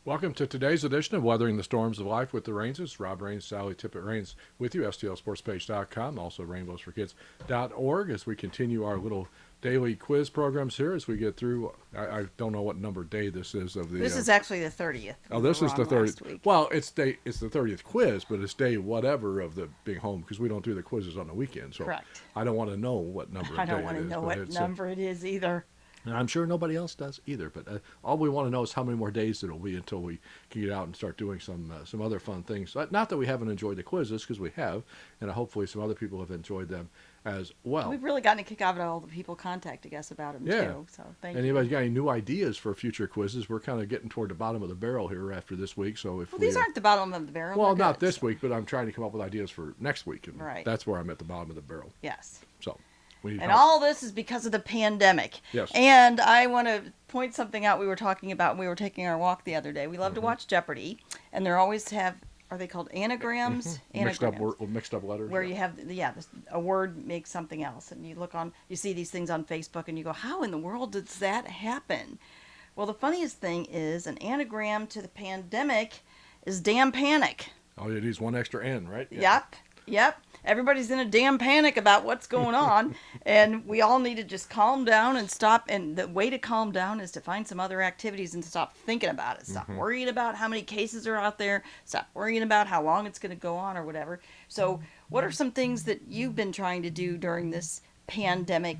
Welcome to today's edition of Weathering the Storms of Life with the Rainses. Rob Rains, Sally Tippett Rains with you, STLSportspage.com, also rainbowsforkids.org, as we continue our little daily quiz programs here as we get through. I don't know what number day this is of the. This is actually the 30th. Oh, this is the 30th. Week. Well, it's the 30th quiz, but it's day whatever of the being home because we don't do the quizzes on the weekend. So correct. I don't want to know what number. I don't want to know what number it is either. And I'm sure nobody else does either. But all we want to know is how many more days it'll be until we can get out and start doing some other fun things. Not that we haven't enjoyed the quizzes, because we have, and hopefully some other people have enjoyed them as well. We've really gotten a kick out of all the people contacting us about them too. So thank you. Anybody's got any new ideas for future quizzes? We're kind of getting toward the bottom of the barrel here after this week. So if these aren't the bottom of the barrel. Well, not this week, but I'm trying to come up with ideas for next week, and right. That's where I'm at the bottom of the barrel. Yes. So. And all this is because of the pandemic. Yes. And I want to point something out we were talking about when we were taking our walk the other day. We love to watch Jeopardy, and they always have, are they called anagrams? Anagrams. Mixed up letters. Where you have, a word makes something else. And you see these things on Facebook, and you go, how in the world does that happen? Well, the funniest thing is an anagram to the pandemic is damn panic. Oh, it is one extra N, right? Yeah. Yep. Everybody's in a damn panic about what's going on, and we all need to just calm down and stop. And the way to calm down is to find some other activities and stop thinking about it. Stop worrying about how many cases are out there. Stop worrying about how long it's going to go on or whatever. So what are some things that you've been trying to do during this pandemic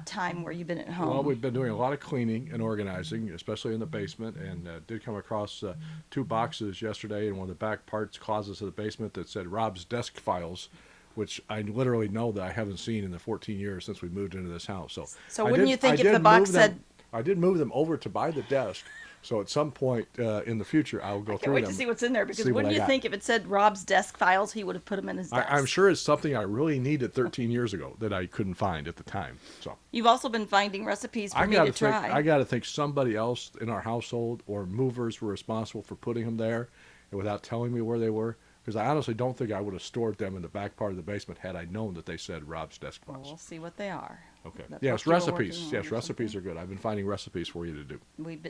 time where you've been at home? Well, we've been doing a lot of cleaning and organizing, especially in the basement, and did come across 2 boxes yesterday in one of the back parts closets of the basement that said Rob's desk files, which I literally know that I haven't seen in the 14 years since we moved into this house. So wouldn't you think if the box said... I did move them over to buy the desk. So at some point in the future, I'll go through them. I can't wait to see what's in there, because wouldn't you think if it said Rob's desk files, he would have put them in his desk? I'm sure it's something I really needed 13 years ago that I couldn't find at the time. So you've also been finding recipes for me to try. I got to think somebody else in our household or movers were responsible for putting them there, and without telling me where they were. Because I honestly don't think I would have stored them in the back part of the basement had I known that they said Rob's desk files. Well, we'll see what they are. Okay. Yes, recipes. Yes, recipes are good. I've been finding recipes for you to do.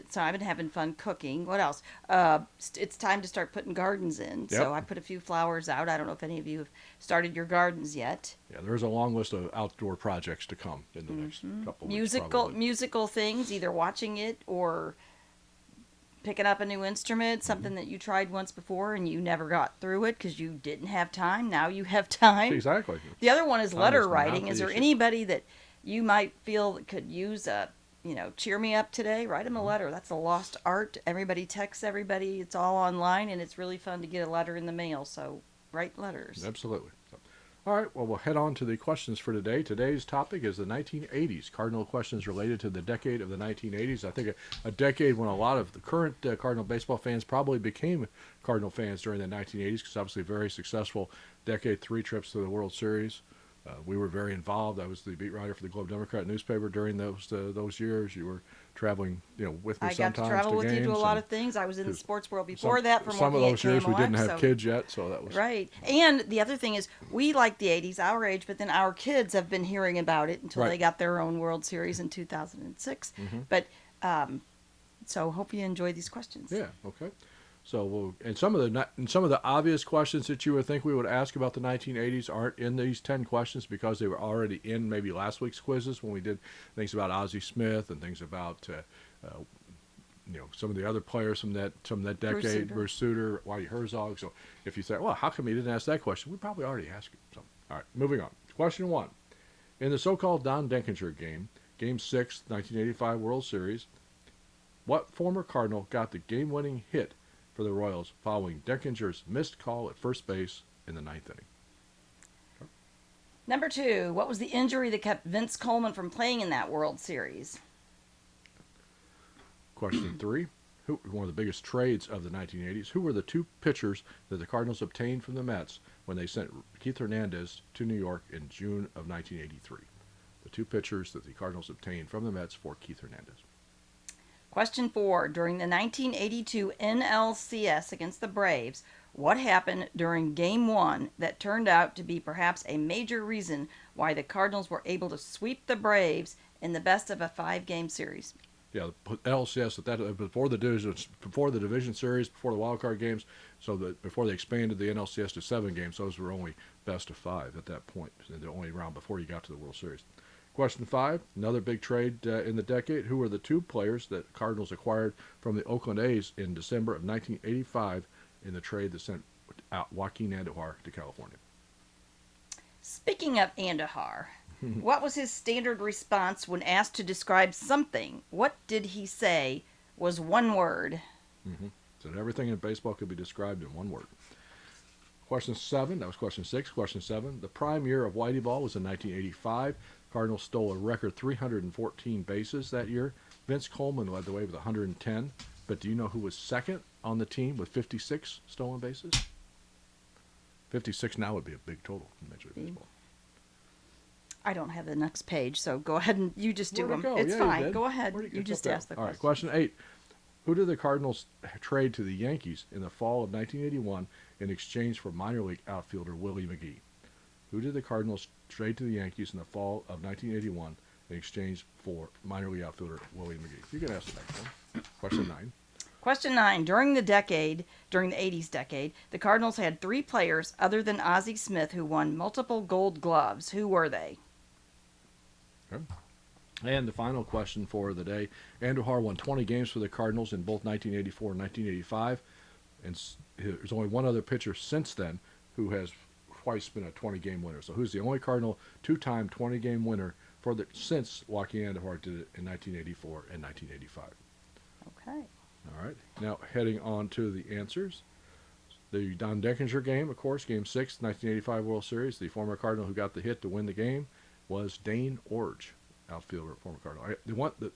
So I've been having fun cooking. What else? It's time to start putting gardens in. Yep. So I put a few flowers out. I don't know if any of you have started your gardens yet. Yeah, there's a long list of outdoor projects to come in the next couple of weeks. Musical things, either watching it or picking up a new instrument, something that you tried once before and you never got through it because you didn't have time. Now you have time. Exactly. The other one is letter writing. Is there anybody that you might feel that could use cheer me up today? Write them a letter. That's a lost art. Everybody texts everybody. It's all online, and it's really fun to get a letter in the mail. So write letters. Absolutely. All right, well, we'll head on to the questions for today. Today's topic is the 1980s, Cardinal questions related to the decade of the 1980s. I think a decade when a lot of the current Cardinal baseball fans probably became Cardinal fans during the 1980s, because obviously very successful decade, 3 trips to the World Series. We were very involved. I was the beat writer for the Globe Democrat newspaper during those years. You were traveling, with me sometimes. I got to travel with you to a lot of things. I was in the sports world before that. Some of those years we didn't have kids yet, so that was right. And the other thing is, we like the 80s, our age, but then our kids have been hearing about it until they got their own World Series in 2006. But so hope you enjoy these questions. Yeah. Okay. So some of the obvious questions that you would think we would ask about the 1980s aren't in these 10 questions because they were already in maybe last week's quizzes when we did things about Ozzie Smith and things about some of the other players from that decade, Bruce Sutter, Whitey Herzog. So if you say, well, how come you didn't ask that question? We probably already asked it. So all right, moving on. Question 1: in the so-called Don Denkinger game, Game 6, 1985 World Series, what former Cardinal got the game-winning hit for the Royals following Denkinger's missed call at first base in the 9th inning? Number 2, what was the injury that kept Vince Coleman from playing in that World Series? Question 3, one of the biggest trades of the 1980s, who were the 2 pitchers that the Cardinals obtained from the Mets when they sent Keith Hernandez to New York in June of 1983? The 2 pitchers that the Cardinals obtained from the Mets for Keith Hernandez. Question 4. During the 1982 NLCS against the Braves, what happened during Game 1 that turned out to be perhaps a major reason why the Cardinals were able to sweep the Braves in the best of a 5-game series? Yeah, the LCS at that before the division series, before the wild card games, so that before they expanded the NLCS to 7 games, those were only best of 5 at that point. So the only round before you got to the World Series. Question 5, another big trade in the decade. Who were the 2 players that Cardinals acquired from the Oakland A's in December of 1985 in the trade that sent out Joaquin Andujar to California? Speaking of Andahar, what was his standard response when asked to describe something? What did he say was one word? Mm-hmm. Said everything in baseball could be described in one word. Question 7, that was question 6. Question 7, the prime year of Whitey Ball was in 1985. Cardinals stole a record 314 bases that year. Vince Coleman led the way with 110. But do you know who was second on the team with 56 stolen bases? 56 now would be a big total in Major League Baseball. I don't have the next page, so go ahead and you just do Where'd it them. go? It's Yeah, you fine. did. Go ahead. Where'd it You get just up there? ask the All question. right, question 8. Who did the Cardinals trade to the Yankees in the fall of 1981 in exchange for minor league outfielder Willie McGee? Who did the Cardinals trade to the Yankees in the fall of 1981 in exchange for minor league outfielder Willie McGee? You can ask the next one. Question 9. Question 9. During the 80s decade, the Cardinals had 3 players other than Ozzie Smith who won multiple gold gloves. Who were they? Okay. And the final question for the day. Andujar won 20 games for the Cardinals in both 1984 and 1985. And there's only one other pitcher since then who has twice been a 20-game winner. So who's the only Cardinal 2-time 20-game winner since Joaquin Andujar did it in 1984 and 1985? Okay. All right. Now heading on to the answers. The Don Deckinger game, of course, Game 6, 1985 World Series. The former Cardinal who got the hit to win the game was Dane Orge, outfielder, former Cardinal.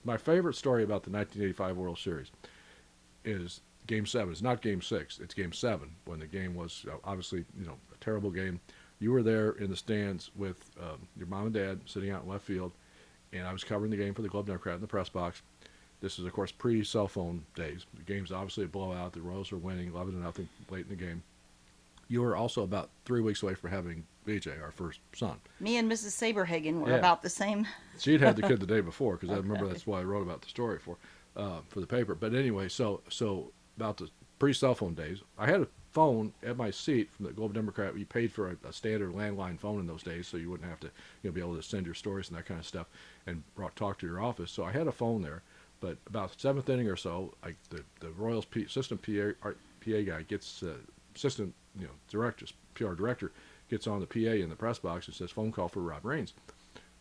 My favorite story about the 1985 World Series is Game 7. It's not Game 6. It's Game 7 when the game was obviously a terrible game. You were there in the stands with your mom and dad sitting out in left field, and I was covering the game for the Globe Democrat in the press box. This is, of course, pre-cell phone days. The game's obviously a blowout. The Royals are winning 11-0 late in the game. You were also about 3 weeks away from having BJ, our first son. Me and Mrs. Saberhagen were Yeah. about the same. She'd had the kid the day before because I remember Okay. that's why I wrote about the story for the paper. But anyway, so about the pre-cell phone days, I had a phone at my seat from the Globe Democrat. You paid for a standard landline phone in those days, so you wouldn't have to be able to send your stories and that kind of stuff and talk to your office. So I had a phone there. But about 7th inning or so, the Royals assistant PA guy gets assistant director, PR director gets on the PA in the press box and says phone call for Rob Raines.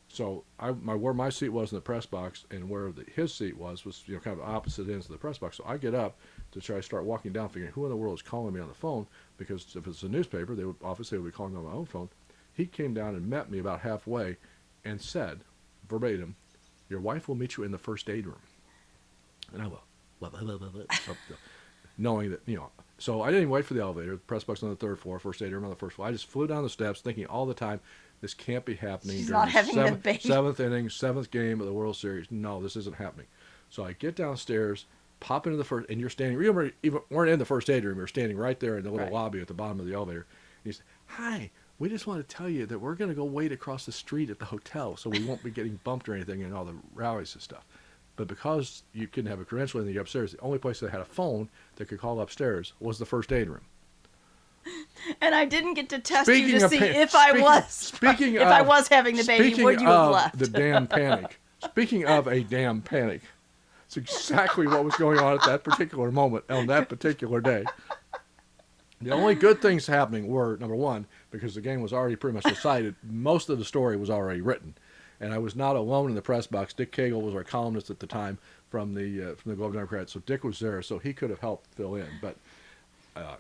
So where my seat was in the press box and where his seat was kind of opposite ends of the press box. So I get up to try to start walking down, figuring who in the world is calling me on the phone, because if it's a newspaper, they would obviously be calling me on my own phone. He came down and met me about halfway and said, verbatim, "Your wife will meet you in the first aid room." And I knowing that, so I didn't even wait for the elevator. The press box on the 3rd floor, first aid room on the 1st floor. I just flew down the steps thinking all the time, this can't be happening. She's during not the having the baby. 7th inning, 7th game of the World Series. No, this isn't happening. So I get downstairs, pop into the first, and you're standing, you weren't in the first aid room. You're standing right there in the little Right. lobby at the bottom of the elevator. And he said, "Hi, we just want to tell you that we're going to go wait across the street at the hotel, so we won't be getting bumped or anything and all the rallies and stuff. But because you couldn't have a credential in the upstairs, the only place that had a phone that could call upstairs was the first aid room." And I didn't get to test Speaking you to of see pa- if speaking if of- I was having the baby, speaking would you have of left? the damn panic. Speaking of a damn panic, it's exactly what was going on at that particular moment on that particular day. The only good things happening were, number one, because the game was already pretty much decided, most of the story was already written. And I was not alone in the press box. Dick Cagle was our columnist at the time from the Globe Democrat, so Dick was there, so he could have helped fill in. But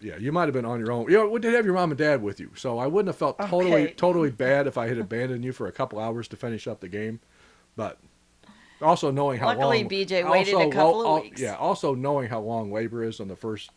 yeah, you might have been on your own. We did have your mom and dad with you, so I wouldn't have felt Okay. totally bad if I had abandoned you for a couple hours to finish up the game. But also knowing how Luckily, long, BJ waited a couple of weeks. Yeah, also knowing how long labor is on the first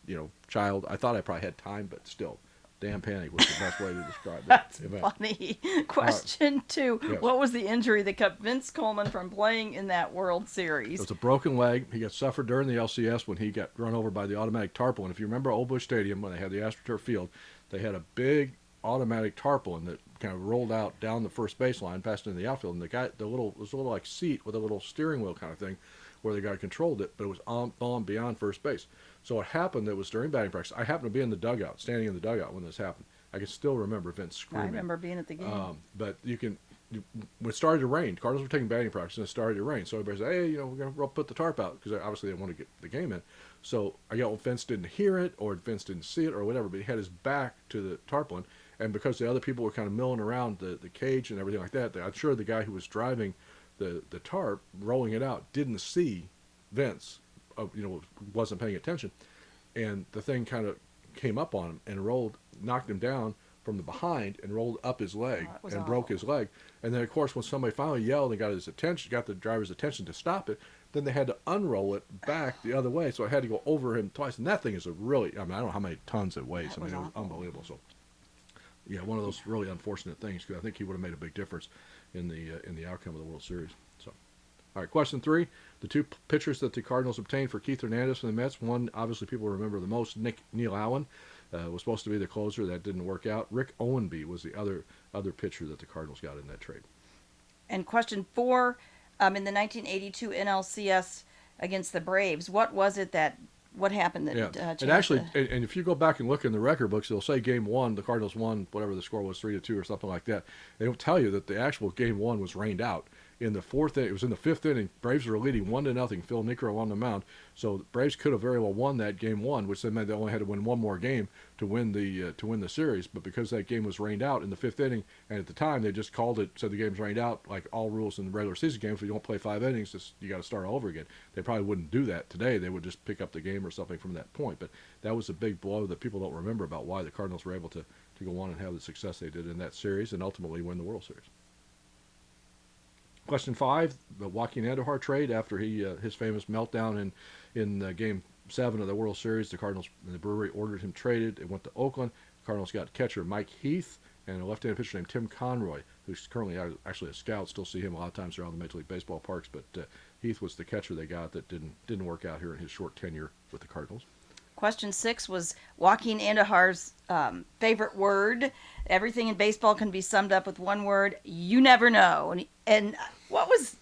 child, I thought I probably had time, but still, damn panic was the best way to describe that That's event. funny. Question 2. Yes. What was the injury that kept Vince Coleman from playing in that World It Series? was a broken leg. He got suffered during the LCS when he got run over by the automatic tarpaulin. If you remember Old Busch Stadium when they had the AstroTurf field, they had a big automatic tarpaulin that kind of rolled out down the first baseline, passed into the outfield, and the little like seat with a little steering wheel kind of thing where the guy controlled it, but it was on beyond first base. So what happened, that was during batting practice. I happened to be in the dugout, standing in the dugout when this happened. I can still remember Vince I screaming. remember being at the game. But when it started to rain, Cardinals were taking batting practice, and it started to rain. So everybody said, "Hey, we're going to put the tarp out," because obviously they want to get the game in. So I got Vince didn't hear it, or Vince didn't see it, or whatever, but he had his back to the tarpaulin. And because the other people were kind of milling around the cage and everything like that, I'm sure the guy who was driving the tarp, rolling it out, didn't see Vince, wasn't paying attention. And the thing kind of came up on him and knocked him down from the behind and rolled up his leg and broke his leg. And then, of course, when somebody finally yelled and got the driver's attention to stop it, then they had to unroll it back the other way. So I had to go over him twice. And that thing is I don't know how many tons it weighs. It was unbelievable. So, yeah, one of those really unfortunate things, because I think he would have made a big difference in the outcome of the World Series. So, all right, question 3. The two pitchers that the Cardinals obtained for Keith Hernandez from the Mets, one obviously people remember the most, Neil Allen, was supposed to be the closer. That didn't work out. Rick Owenby was the other pitcher that the Cardinals got in that trade. And question 4, in the 1982 NLCS against the Braves, what happened that and actually, and if you go back and look in the record books, they'll say Game 1, the Cardinals won, whatever the score was, 3-2 or something like that. They don't tell you that the actual Game 1 was rained out. In the fourth inning, it was in the fifth inning. Braves were leading 1-0. Phil Niekro on the mound. So the Braves could have very well won that Game 1, which then meant they only had to win one more game to win the series. But because that game was rained out in the fifth inning, and at the time they just said the game's rained out, like all rules in the regular season games. If you don't play 5 innings, you got to start all over again. They probably wouldn't do that today. They would just pick up the game or something from that point. But that was a big blow that people don't remember about why the Cardinals were able to go on and have the success they did in that series and ultimately win the World Series. Question 5, the Joaquin Andujar trade after his famous meltdown in Game 7 of the World Series. The Cardinals and the Brewery ordered him traded. It went to Oakland. The Cardinals got catcher Mike Heath and a left-handed pitcher named Tim Conroy, who's currently actually a scout. Still see him a lot of times around the Major League Baseball parks, but Heath was the catcher they got that didn't work out here in his short tenure with the Cardinals. Question 6 was Joaquin Andujar's favorite word. Everything in baseball can be summed up with one word. You never know. And what was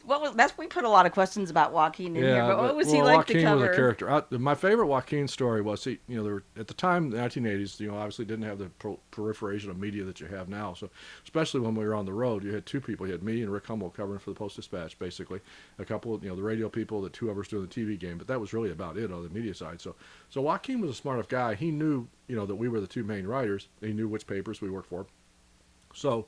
we put a lot of questions about Joaquin in here, but what was he like Joaquin to cover? Was a character. My favorite Joaquin story was there were, at the time, the 1980s, obviously didn't have the proliferation of media that you have now. So especially when we were on the road, you had two people. You had me and Rick Hummel covering for the Post-Dispatch, basically. A couple of, the radio people, the two of us doing the TV game, but that was really about it on the media side. So Joaquin was a smart enough guy. He knew, that we were the two main writers. He knew which papers we worked for. So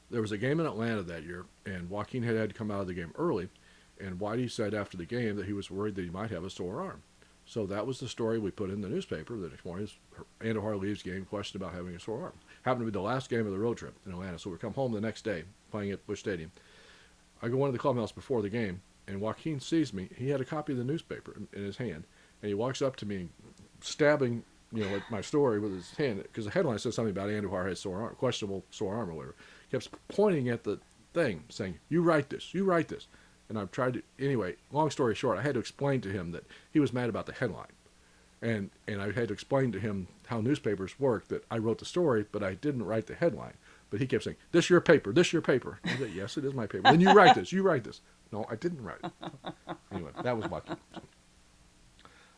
there was a game in Atlanta that year, and Joaquin had to come out of the game early, and Whitey said after the game that he was worried that he might have a sore arm. So that was the story we put in the newspaper the next morning. Andujar leaves game, question about having a sore arm. Happened to be the last game of the road trip in Atlanta, so we come home the next day, playing at Busch Stadium. I go into the clubhouse before the game, and Joaquin sees me. He had a copy of the newspaper in his hand, and he walks up to me, stabbing like my story with his hand, because the headline said something about Andujar had sore arm, questionable sore arm or whatever. Kept pointing at the thing, saying, you write this. And I've tried to, anyway, long story short, I had to explain to him that he was mad about the headline. And I had to explain to him how newspapers work, that I wrote the story, but I didn't write the headline. But he kept saying, this your paper. I said, yes, it is my paper. Then you write this. No, I didn't write it. Anyway, that was Joaquin.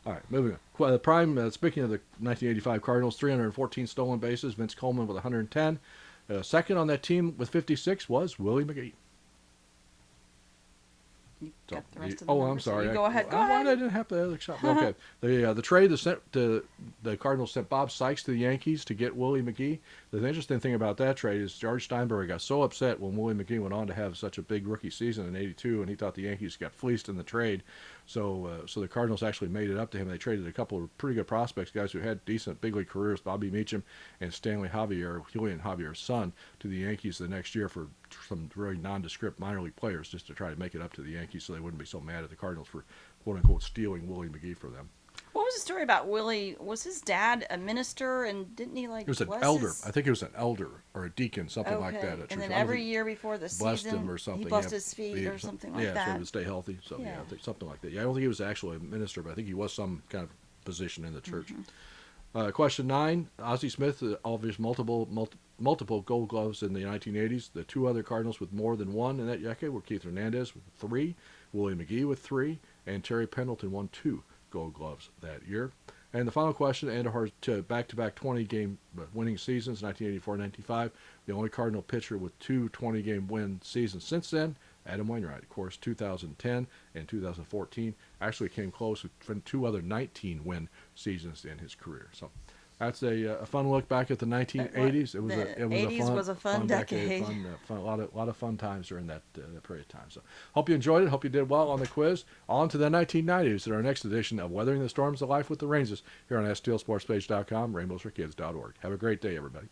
All right, moving on. Speaking of the 1985 Cardinals, 314 stolen bases. Vince Coleman with 110. Second on that team with 56 was Willie McGee. Got the rest of the I'm numbers. sorry. Go ahead. I didn't have the shot. Okay. The trade the Cardinals sent Bob Sykes to the Yankees to get Willie McGee. The interesting thing about that trade is George Steinberg got so upset when Willie McGee went on to have such a big rookie season in '82, and he thought the Yankees got fleeced in the trade. So the Cardinals actually made it up to him. They traded a couple of pretty good prospects, guys who had decent big league careers, Bobby Meacham and Stanley Javier, Julian Javier's son, to the Yankees the next year for some very nondescript minor league players, just to try to make it up to the Yankees so they wouldn't be so mad at the Cardinals for quote-unquote stealing Willie McGee for them. What was the story about Willie? Was his dad a minister, and didn't he It was an elder. I think it was an elder or a deacon, something like that. And then every year before the blessed season, him or something. he blessed his feet or something like that. Yeah, so he would stay healthy. So I think something like that. Yeah, I don't think he was actually a minister, but I think he was some kind of position in the church. Mm-hmm. Question 9: Ozzie Smith, all of his multiple Gold Gloves in the 1980s. The two other Cardinals with more than one in that decade were Keith Hernandez with 3, Willie McGee with 3, and Terry Pendleton won 2 Gold Gloves that year. And the final question, and to back-to-back 20-game winning seasons, 1984-95. The only Cardinal pitcher with 2 20-game win seasons since then, Adam Wainwright. Of course, 2010 and 2014 actually came close with 2 other 19-win seasons in his career. So that's a fun look back at the 1980s. It was The a 80s was a fun decade. A lot of fun times during that period of time. So hope you enjoyed it. Hope you did well on the quiz. On to the 1990s in our next edition of Weathering the Storms of Life with the Rangers here on STLSportsPage.com, RainbowsForKids.org. Have a great day, everybody.